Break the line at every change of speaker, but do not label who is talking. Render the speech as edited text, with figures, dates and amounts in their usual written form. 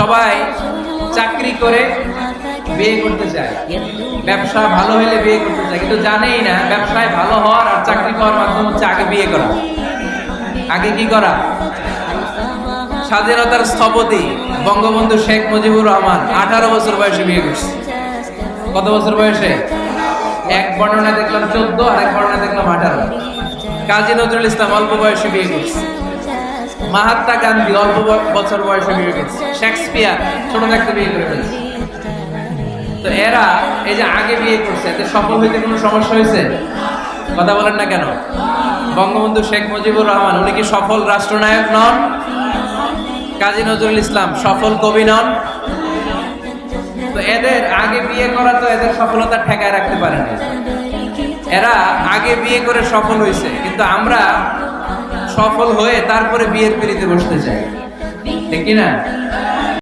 সবাই চাকরি করে বিয়ে করতে চায়, ব্যবসা ভালো হলে বিয়ে করতে চায়, কিন্তু জানেই না ব্যবসায় ভালো হওয়ার আর চাকরি পাওয়ার মাধ্যম হচ্ছে আগে বিয়ে করা। আগে কি করা? স্বাধীনতার স্থপতি বঙ্গবন্ধু শেখ মুজিবুর রহমান 18 বছর বয়সে বিয়ে করছে। কত বছর বয়সে? এক বর্ণনায় দেখলাম 14, আর এক বর্ণনায় দেখলাম 18। কাজী নজরুল ইসলাম অল্প বয়সে বিয়ে করছে। মহাত্মা গান্ধী অল্প বছর বয়সে বিয়ে করছে। শেক্সপিয়ার ছোট থাকতে বিয়ে করে ফেলছে। তো এরা এই যে আগে বিয়ে করছে, এতে সফল হইতে কোনো সমস্যা হয়েছে? কথা বলেন না কেন? বঙ্গবন্ধু শেখ মুজিবুর রহমান উনি কি সফল রাষ্ট্রনায়ক নন? কাজী নজরুল ইসলাম সফল কবি নন? তো এদের আগে বিয়ে করা তো এদের সফলতা ঠেকায় রাখতে পারে না। এরা আগে বিয়ে করে সফল হয়েছে, কিন্তু আমরা সফল হয়ে তারপরে বিয়ের পিড়িতে বসতে চাই, ঠিক কি না?